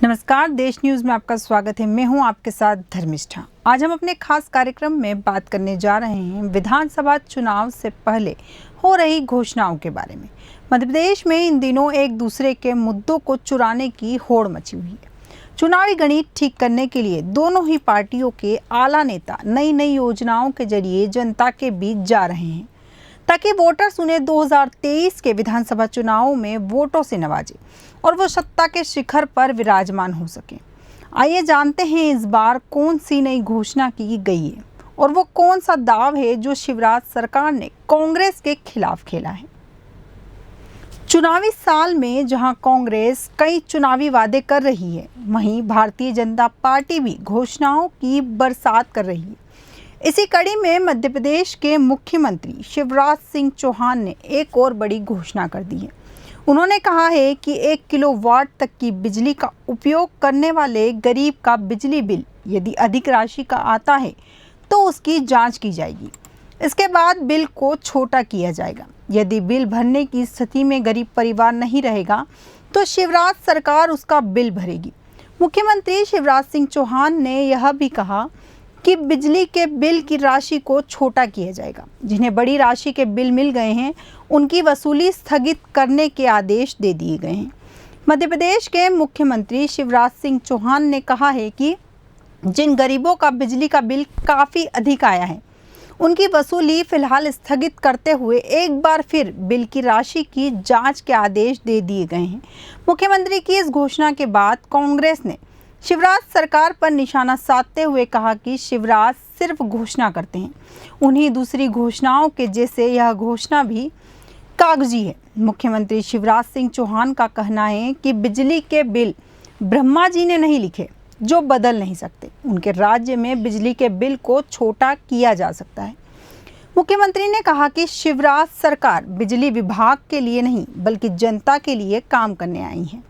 नमस्कार, देश न्यूज़ में आपका स्वागत है। मैं हूं आपके साथ धर्मिष्ठा। आज हम अपने खास कार्यक्रम में बात करने जा रहे हैं विधानसभा चुनाव से पहले हो रही घोषणाओं के बारे में। मध्य प्रदेश में इन दिनों एक दूसरे के मुद्दों को चुराने की होड़ मची हुई है। चुनावी गणित ठीक करने के लिए दोनों ही पार्टियों के आला नेता नई नई योजनाओं के जरिए जनता के बीच जा रहे हैं ताकि वोटर्स उन्हें 2023 के विधानसभा चुनावों में वोटों से नवाजे और वो सत्ता के शिखर पर विराजमान हो सके। आइए जानते हैं इस बार कौन सी नई घोषणा की गई है और वो कौन सा दाव है जो शिवराज सरकार ने कांग्रेस के खिलाफ खेला है। चुनावी साल में जहां कांग्रेस कई चुनावी वादे कर रही है, वहीं भारतीय जनता पार्टी भी घोषणाओं की बरसात कर रही है। इसी कड़ी में मध्य प्रदेश के मुख्यमंत्री शिवराज सिंह चौहान ने एक और बड़ी घोषणा कर दी है। उन्होंने कहा है कि 1 किलोवाट तक की बिजली का उपयोग करने वाले गरीब का बिजली बिल यदि अधिक राशि का आता है तो उसकी जांच की जाएगी। इसके बाद बिल को छोटा किया जाएगा। यदि बिल भरने की स्थिति में गरीब परिवार नहीं रहेगा तो शिवराज सरकार उसका बिल भरेगी। मुख्यमंत्री शिवराज सिंह चौहान ने यह भी कहा कि बिजली के बिल की राशि को छोटा किया जाएगा। जिन्हें बड़ी राशि के बिल मिल गए हैं उनकी वसूली स्थगित करने के आदेश दे दिए गए हैं। मध्य प्रदेश के मुख्यमंत्री शिवराज सिंह चौहान ने कहा है कि जिन गरीबों का बिजली का बिल काफ़ी अधिक आया है उनकी वसूली फिलहाल स्थगित करते हुए एक बार फिर बिल की राशि की जांच के आदेश दे दिए गए हैं। मुख्यमंत्री की इस घोषणा के बाद कांग्रेस ने शिवराज सरकार पर निशाना साधते हुए कहा कि शिवराज सिर्फ घोषणा करते हैं, उन्हीं दूसरी घोषणाओं के जैसे यह घोषणा भी कागजी है। मुख्यमंत्री शिवराज सिंह चौहान का कहना है कि बिजली के बिल ब्रह्मा जी ने नहीं लिखे जो बदल नहीं सकते। उनके राज्य में बिजली के बिल को छोटा किया जा सकता है। मुख्यमंत्री ने कहा कि शिवराज सरकार बिजली विभाग के लिए नहीं बल्कि जनता के लिए काम करने आई है।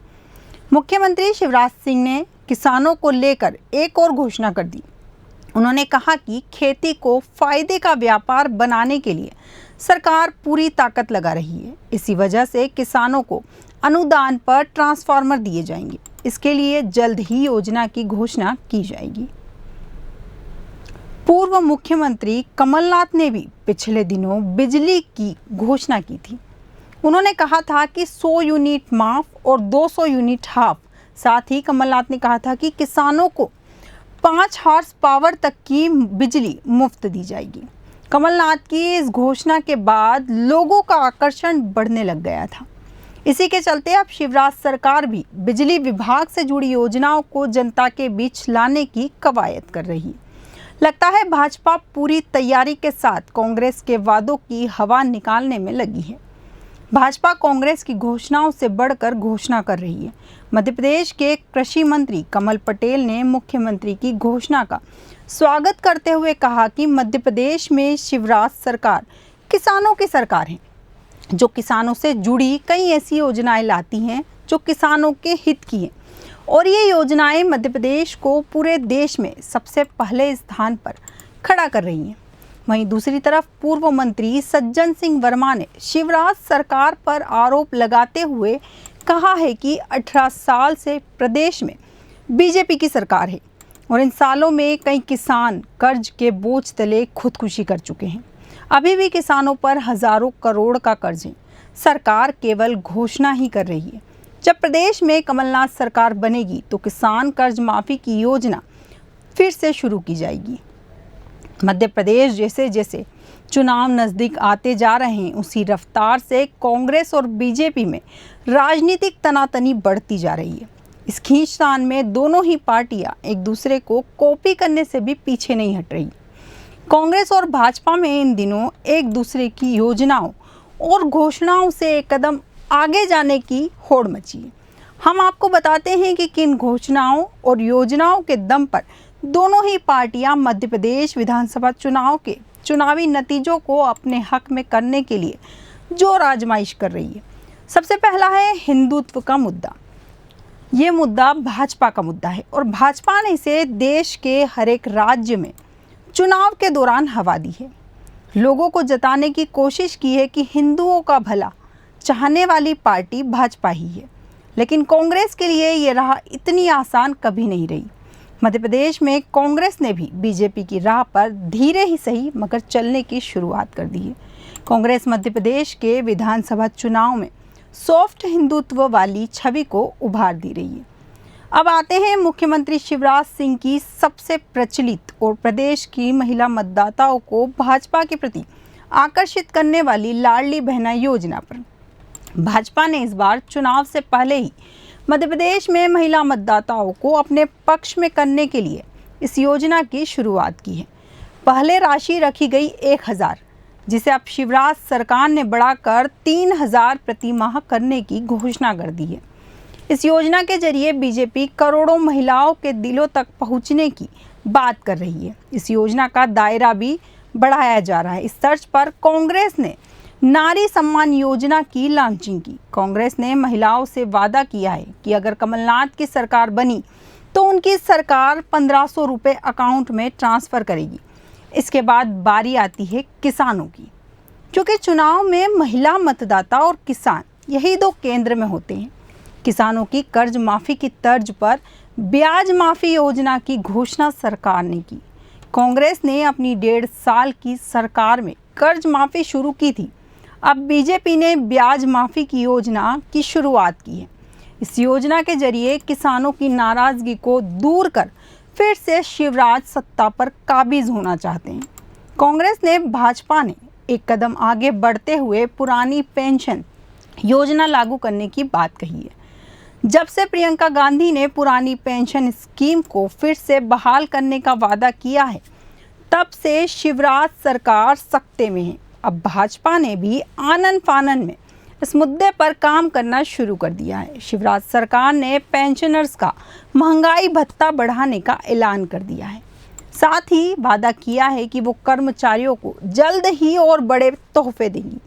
मुख्यमंत्री शिवराज सिंह ने किसानों को लेकर एक और घोषणा कर दी। उन्होंने कहा कि खेती को फायदे का व्यापार बनाने के लिए सरकार पूरी ताकत लगा रही है। इसी वजह से किसानों को अनुदान पर ट्रांसफार्मर दिए जाएंगे। इसके लिए जल्द ही योजना की घोषणा की जाएगी। पूर्व मुख्यमंत्री कमलनाथ ने भी पिछले दिनों बिजली की घोषणा की थी। उन्होंने कहा था कि 100 यूनिट माफ और 200 यूनिट हाफ। साथ ही कमलनाथ ने कहा था कि किसानों को 5 हॉर्स पावर तक की बिजली मुफ्त दी जाएगी। कमलनाथ की इस घोषणा के बाद लोगों का आकर्षण बढ़ने लग गया था। इसी के चलते अब शिवराज सरकार भी बिजली विभाग से जुड़ी योजनाओं को जनता के बीच लाने की कवायद कर रही है। लगता है भाजपा पूरी तैयारी के साथ कांग्रेस के वादों की हवा निकालने में लगी है। भाजपा कांग्रेस की घोषणाओं से बढ़कर घोषणा कर रही है। मध्य प्रदेश के कृषि मंत्री कमल पटेल ने मुख्यमंत्री की घोषणा का स्वागत करते हुए कहा कि मध्य प्रदेश में शिवराज सरकार किसानों की सरकार है, जो किसानों से जुड़ी कई ऐसी योजनाएं लाती हैं जो किसानों के हित की हैं और ये योजनाएं मध्य प्रदेश को पूरे देश में सबसे पहले स्थान पर खड़ा कर रही हैं। वहीं दूसरी तरफ पूर्व मंत्री सज्जन सिंह वर्मा ने शिवराज सरकार पर आरोप लगाते हुए कहा है कि 18 साल से प्रदेश में बीजेपी की सरकार है और इन सालों में कई किसान कर्ज के बोझ तले खुदकुशी कर चुके हैं। अभी भी किसानों पर हजारों करोड़ का कर्ज है। सरकार केवल घोषणा ही कर रही है। जब प्रदेश में कमलनाथ सरकार बनेगी तो किसान कर्ज माफी की योजना फिर से शुरू की जाएगी। मध्य प्रदेश जैसे जैसे चुनाव नज़दीक आते जा रहे हैं उसी रफ्तार से कांग्रेस और बीजेपी में राजनीतिक तनातनी बढ़ती जा रही है। इस खींचतान में दोनों ही पार्टियां एक दूसरे को कॉपी करने से भी पीछे नहीं हट रही। कांग्रेस और भाजपा में इन दिनों एक दूसरे की योजनाओं और घोषणाओं से एक कदम आगे जाने की होड़ मची है। हम आपको बताते हैं कि किन घोषणाओं और योजनाओं के दम पर दोनों ही पार्टियां मध्य प्रदेश विधानसभा चुनाव के चुनावी नतीजों को अपने हक में करने के लिए जोर आजमाइश कर रही है। सबसे पहला है हिंदुत्व का मुद्दा। ये मुद्दा भाजपा का मुद्दा है और भाजपा ने इसे देश के हर एक राज्य में चुनाव के दौरान हवा दी है। लोगों को जताने की कोशिश की है कि हिंदुओं का भला चाहने वाली पार्टी भाजपा ही है। लेकिन कांग्रेस के लिए ये राह इतनी आसान कभी नहीं रही। मध्य प्रदेश में कांग्रेस ने भी बीजेपी की राह पर धीरे ही सही मगर चलने की शुरुआत कर दी है। कांग्रेस मध्य प्रदेश के विधानसभा चुनाव में सॉफ्ट हिंदुत्व वाली छवि को उभार दे रही है। अब आते हैं मुख्यमंत्री शिवराज सिंह की सबसे प्रचलित और प्रदेश की महिला मतदाताओं को भाजपा के प्रति आकर्षित करने वाली लाडली बहना योजना पर। भाजपा ने इस बार चुनाव से पहले ही मध्य प्रदेश में महिला मतदाताओं को अपने पक्ष में करने के लिए इस योजना की शुरुआत की है। पहले राशि रखी गई 1000, जिसे अब शिवराज सरकार ने बढ़ाकर 3000 प्रति माह करने की घोषणा कर दी है। इस योजना के जरिए बीजेपी करोड़ों महिलाओं के दिलों तक पहुंचने की बात कर रही है। इस योजना का दायरा भी बढ़ाया जा रहा है। इस तर्ज पर कांग्रेस ने नारी सम्मान योजना की लॉन्चिंग की। कांग्रेस ने महिलाओं से वादा किया है कि अगर कमलनाथ की सरकार बनी तो उनकी सरकार 1500 रुपये अकाउंट में ट्रांसफ़र करेगी। इसके बाद बारी आती है किसानों की, क्योंकि चुनाव में महिला मतदाता और किसान यही दो केंद्र में होते हैं। किसानों की कर्ज माफ़ी की तर्ज पर ब्याज माफ़ी योजना की घोषणा सरकार ने की। कांग्रेस ने अपनी 1.5 साल की सरकार में कर्ज माफ़ी शुरू की थी। अब बीजेपी ने ब्याज माफ़ी की योजना की शुरुआत की है। इस योजना के जरिए किसानों की नाराज़गी को दूर कर फिर से शिवराज सत्ता पर काबिज होना चाहते हैं। कांग्रेस ने भाजपा ने एक कदम आगे बढ़ते हुए पुरानी पेंशन योजना लागू करने की बात कही है। जब से प्रियंका गांधी ने पुरानी पेंशन स्कीम को फिर से बहाल करने का वादा किया है, तब से शिवराज सरकार सख्ते में है। अब भाजपा ने भी आनन फानन में इस मुद्दे पर काम करना शुरू कर दिया है। शिवराज सरकार ने पेंशनर्स का महंगाई भत्ता बढ़ाने का ऐलान कर दिया है। साथ ही वादा किया है कि वो कर्मचारियों को जल्द ही और बड़े तोहफे देंगी।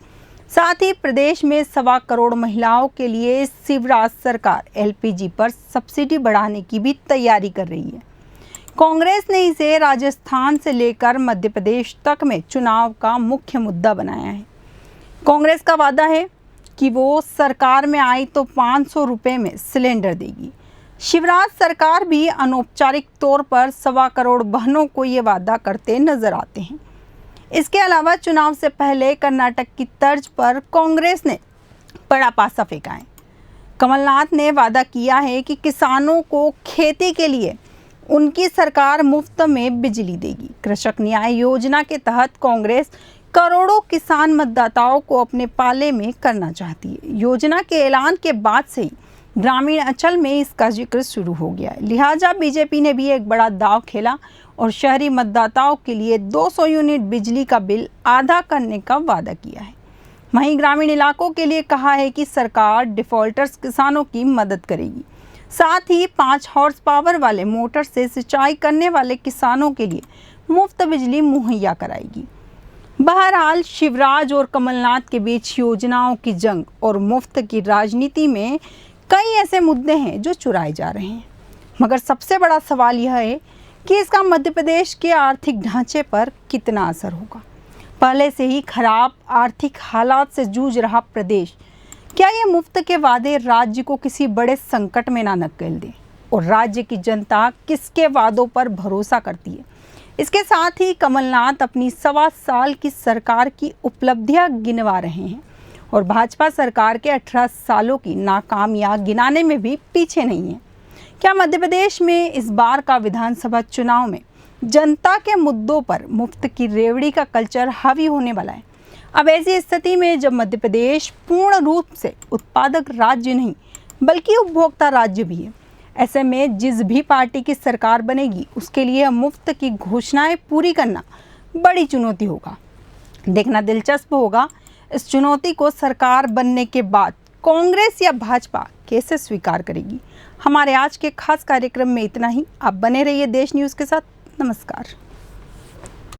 साथ ही प्रदेश में 1.25 करोड़ महिलाओं के लिए शिवराज सरकार LPG पर सब्सिडी बढ़ाने की भी तैयारी कर रही है। कांग्रेस ने इसे राजस्थान से लेकर मध्य प्रदेश तक में चुनाव का मुख्य मुद्दा बनाया है। कांग्रेस का वादा है कि वो सरकार में आई तो 500 रुपये में सिलेंडर देगी। शिवराज सरकार भी अनौपचारिक तौर पर 1.25 करोड़ बहनों को ये वादा करते नजर आते हैं। इसके अलावा चुनाव से पहले कर्नाटक की तर्ज पर कांग्रेस ने बड़ा पासा फेंका है। कमलनाथ ने वादा किया है कि किसानों को खेती के लिए उनकी सरकार मुफ्त में बिजली देगी। कृषक न्याय योजना के तहत कांग्रेस करोड़ों किसान मतदाताओं को अपने पाले में करना चाहती है। योजना के ऐलान के बाद से ही ग्रामीण अंचल में इसका जिक्र शुरू हो गया है। लिहाजा बीजेपी ने भी एक बड़ा दांव खेला और शहरी मतदाताओं के लिए 200 यूनिट बिजली का बिल आधा करने का वादा किया है। वहीं ग्रामीण इलाकों के लिए कहा है कि सरकार डिफॉल्टर्स किसानों की मदद करेगी। साथ ही 5 हॉर्स पावर वाले मोटर से सिंचाई करने वाले किसानों के लिए मुफ्त बिजली मुहैया कराएगी। बहरहाल शिवराज और कमलनाथ के बीच योजनाओं की जंग और मुफ्त की राजनीति में कई ऐसे मुद्दे हैं जो चुराए जा रहे हैं, मगर सबसे बड़ा सवाल यह है कि इसका मध्य प्रदेश के आर्थिक ढांचे पर कितना असर होगा। पहले से ही खराब आर्थिक हालात से जूझ रहा प्रदेश, क्या ये मुफ्त के वादे राज्य को किसी बड़े संकट में ना धकेल दें? और राज्य की जनता किसके वादों पर भरोसा करती है? इसके साथ ही कमलनाथ अपनी 1.25 साल की सरकार की उपलब्धियां गिनवा रहे हैं और भाजपा सरकार के 18 सालों की नाकामियां गिनाने में भी पीछे नहीं है। क्या मध्य प्रदेश में इस बार का विधानसभा चुनाव में जनता के मुद्दों पर मुफ्त की रेवड़ी का कल्चर हावी होने वाला है? अब ऐसी स्थिति में जब मध्य प्रदेश पूर्ण रूप से उत्पादक राज्य नहीं बल्कि उपभोक्ता राज्य भी है, ऐसे में जिस भी पार्टी की सरकार बनेगी उसके लिए मुफ्त की घोषणाएं पूरी करना बड़ी चुनौती होगा। देखना दिलचस्प होगा इस चुनौती को सरकार बनने के बाद कांग्रेस या भाजपा कैसे स्वीकार करेगी। हमारे आज के खास कार्यक्रम में इतना ही। आप बने रहिए देश न्यूज़ के साथ। नमस्कार।